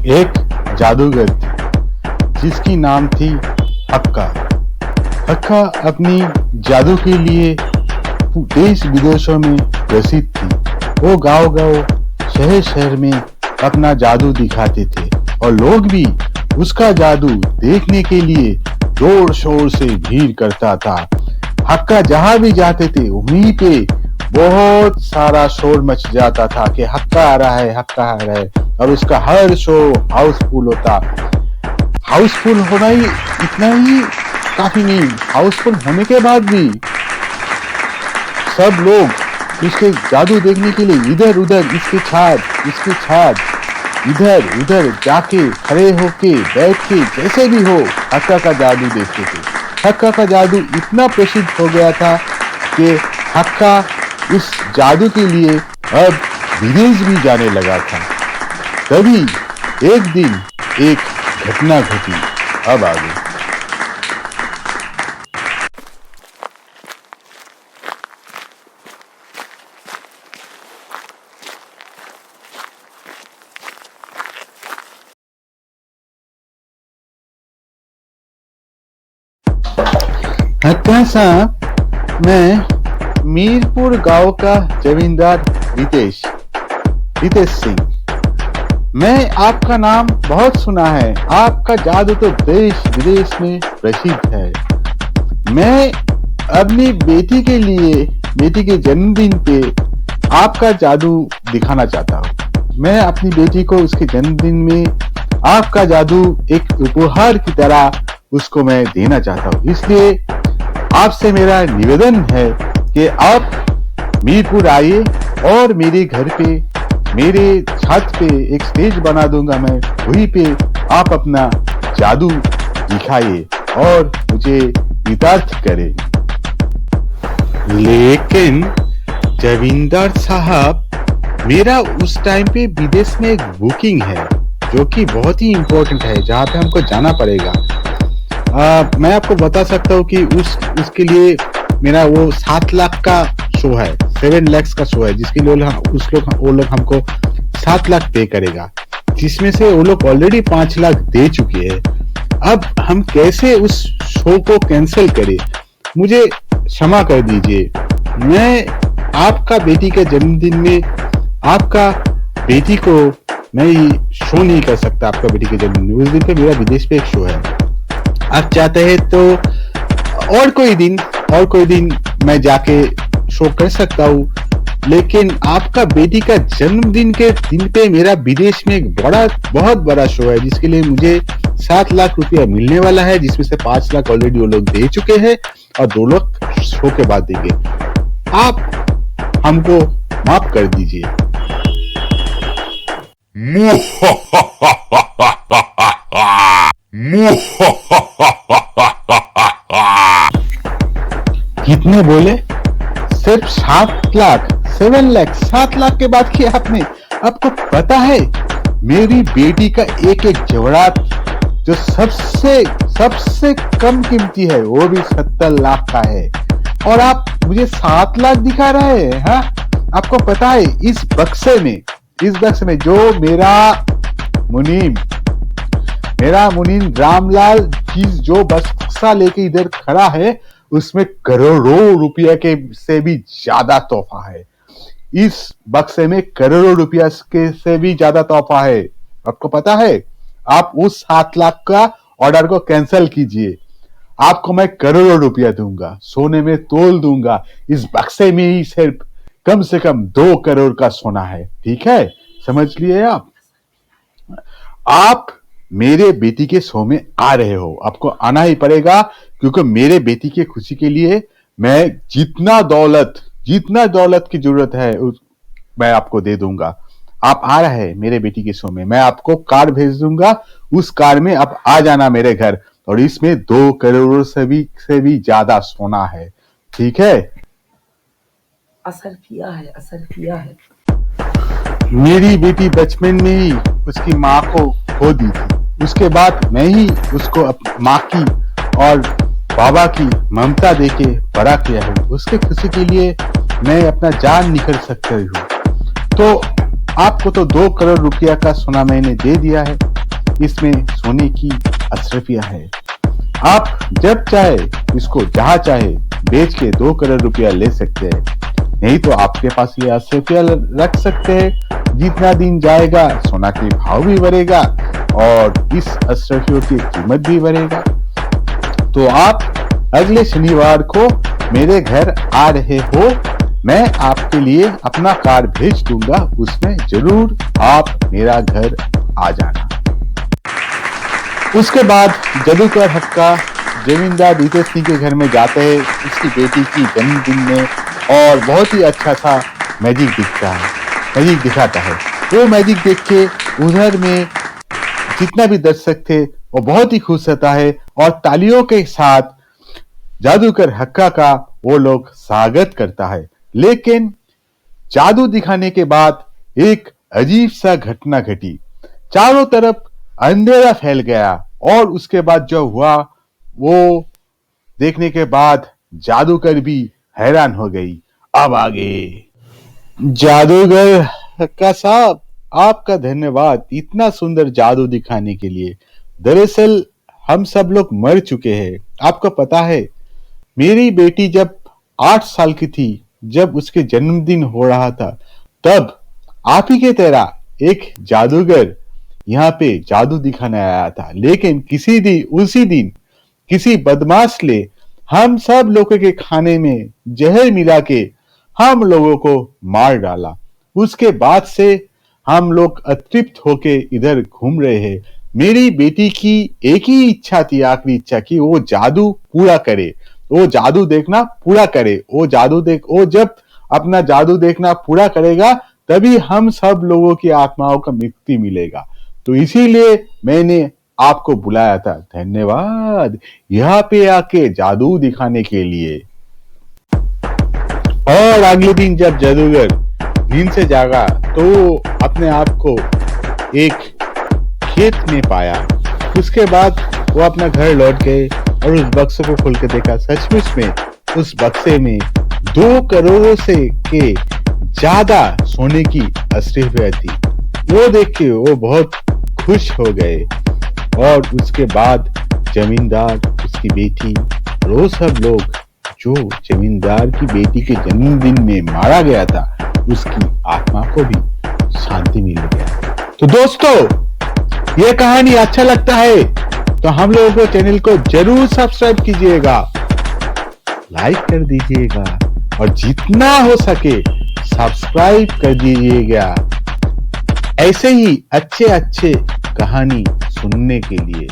एक जादूगर थी जिसकी नाम थी हक्का। हक्का अपनी जादू के लिए देश विदेशों में प्रसिद्ध थी। वो गांव-गांव, शहर-शहर में अपना जादू दिखाते थे और लोग भी उसका जादू देखने के लिए जोर शोर से भीड़ करता था। हक्का जहां भी जाते थे वहीं पे बहुत सारा शोर मच जाता था कि हक्का आ रहा है, हक्का आ रहा है, और उसका हर शो हाउसफुल होता। हाउसफुल होना ही इतना ही काफी नहीं, हाउसफुल होने के बाद भी सब लोग उसके जादू देखने के लिए इधर उधर इसके छाद इधर उधर जाके खड़े होके बैठ के जैसे भी हो हक्का का जादू देखते थे। हक्का का जादू इतना प्रसिद्ध हो गया था कि हक्का इस जादू के लिए अब विदेश भी जाने लगा था। तभी एक दिन एक घटना घटी। अब आगे हक्का साहब, मैं मीरपुर गांव का जमींदार रितेश सिंह। मैं आपका नाम बहुत सुना है, आपका जादू तो देश विदेश में प्रसिद्ध है। मैं अपनी बेटी के जन्मदिन पे आपका जादू दिखाना चाहता हूँ। मैं अपनी बेटी को उसके जन्मदिन में आपका जादू एक उपहार की तरह उसको मैं देना चाहता हूँ। इसलिए आपसे मेरा निवेदन है कि आप मीरपुर आइए और मेरे घर पे, मेरे छत पे एक स्टेज बना दूंगा मैं, वहीं पे आप अपना जादू दिखाइए और मुझे कृतार्थ करें। लेकिन जमींदार साहब, मेरा उस टाइम पे विदेश में एक बुकिंग है जो कि बहुत ही इम्पोर्टेंट है, जहाँ पे हमको जाना पड़ेगा। मैं आपको बता सकता हूँ कि उसके लिए मेरा वो 7 लाख का शो है, 7 lakhs का शो है, जिसके लिए वो लोग हमको 7 लाख पे करेगा, जिसमें से वो लोग ऑलरेडी 5 लाख दे चुके हैं। अब हम कैसे उस शो को कैंसिल करें? मुझे क्षमा कर दीजिए। मैं आपका बेटी के जन्मदिन में आपका बेटी को मैं शो नहीं कर सकता। आपका बेटी के जन्मदिन में उस दिन पे मेरा विदेश पे एक शो है। आप चाहते हैं तो और कोई दिन मैं जाके शो कर सकता हूँ, लेकिन आपका बेटी का जन्मदिन के दिन पे मेरा विदेश में एक बहुत बड़ा शो है, जिसके लिए मुझे 7 लाख रुपया मिलने वाला है, जिसमें से 5 लाख ऑलरेडी वो लोग दे चुके हैं और 2 लाख शो के बाद देंगे। आप हमको माफ कर दीजिए। कितने बोले? सिर्फ 7 लाख, 7 लाख, 7 लाख के बाद किया आपने? आपको पता है मेरी बेटी का एक जेवरात जो सबसे कम कीमती है वो भी 70 लाख का है, और आप मुझे 7 लाख दिखा रहे हैं? हाँ, आपको पता है इस बक्से में जो मेरा मुनीम रामलाल जी जो बक्सा लेके इधर खड़ा है, उसमें करोड़ों रुपया के से भी ज्यादा तोहफा है। इस बक्से में करोड़ों रुपया के से भी ज्यादा तोहफा है। आपको पता है? आप उस 7 लाख का ऑर्डर को कैंसिल कीजिए। आपको मैं करोड़ों रुपया दूंगा, सोने में तोल दूंगा। इस बक्से में ही सिर्फ कम से कम 2 करोड़ का सोना है। ठीक है, समझ लिए आप मेरे बेटी के शो में आ रहे हो, आपको आना ही पड़ेगा, क्योंकि मेरे बेटी की खुशी के लिए मैं जितना दौलत की जरूरत है मैं आपको दे दूंगा। आप आ रहे हैं मेरे बेटी के शो में, मैं आपको कार भेज दूंगा। उस कार में आप आ जाना मेरे घर, और इसमें 2 करोड़ से भी ज्यादा सोना है। ठीक है? असर किया है। मेरी बेटी बचपन में ही उसकी माँ को खो दी थी। उसके बाद मैं ही उसको माँ की और बाबा की ममता देके बड़ा किया हूँ। उसके खुशी के लिए मैं अपना जान निकल सकता हूँ। तो आपको तो 2 करोड़ रुपया का सोना मैंने दे दिया है, इसमें सोने की अशरफिया है। आप जब चाहे इसको जहां चाहे बेच के 2 करोड़ रुपया ले सकते हैं, नहीं तो आपके पास ये अशरफिया रख सकते हैं। जितना दिन जाएगा सोना के भाव भी बढ़ेगा और इस अशरफियों की कीमत भी बढ़ेगा। तो आप अगले शनिवार को मेरे घर आ रहे हो, मैं आपके लिए अपना कार्ड भेज दूंगा, उसमें जरूर आप मेरा घर आ जाना। उसके बाद जादूगर हक्का जमींदार बीते सिंह के घर में जाते हैं उसकी बेटी की जन्मदिन में, और बहुत ही अच्छा सा मैजिक दिखाता है। वो मैजिक देख के उधर में जितना भी दर्शक थे वो बहुत ही खुश होता है और तालियों के साथ जादूगर हक्का का वो लोग स्वागत करता है। लेकिन जादू दिखाने के बाद एक अजीब सा घटना घटी, चारों तरफ अंधेरा फैल गया और उसके बाद जो हुआ वो देखने के बाद जादूगर भी हैरान हो गई। अब आगे जादूगर हक्का साहब, आपका धन्यवाद इतना सुंदर जादू दिखाने के लिए। दरअसल हम सब लोग मर चुके हैं। आपको पता है मेरी बेटी जब 8 साल की थी, जब उसके जन्मदिन हो रहा था, तब आप ही के तरह एक जादूगर यहाँ पे जादू दिखाने आया था। लेकिन उसी दिन किसी बदमाश ने हम सब लोगों के खाने में जहर मिला के हम लोगों को मार डाला। उसके बाद से हम लोग अतृप्त होके इधर घूम रहे हैं। मेरी बेटी की एक ही इच्छा थी, आखिरी इच्छा की वो जादू पूरा करे, वो जादू देखना पूरा करे। वो जब अपना जादू देखना पूरा करेगा तभी हम सब लोगों की आत्माओं का मुक्ति मिलेगा। तो इसीलिए मैंने आपको बुलाया था। धन्यवाद यहाँ पे आके जादू दिखाने के लिए। और अगले दिन जब जादूगर नींद से जागा तो अपने आप को एक खेत में पाया। उसके बाद वो अपना घर लौट गए और उस बक्से को खोल के देखा। सचमुच में उस बक्से में 2 करोड़ से के ज्यादा सोने की अशरफिया थी। वो देख के वो बहुत खुश हो गए और उसके बाद जमींदार, उसकी बेटी और वो सब लोग जो जमींदार की बेटी के जन्मदिन में मारा गया था, उसकी आत्मा को भी शांति मिल गया। तो दोस्तों, ये कहानी अच्छा लगता है तो हम लोगों को चैनल को जरूर सब्सक्राइब कीजिएगा, लाइक कर दीजिएगा और जितना हो सके सब्सक्राइब कर दीजिएगा ऐसे ही अच्छे कहानी सुनने के लिए।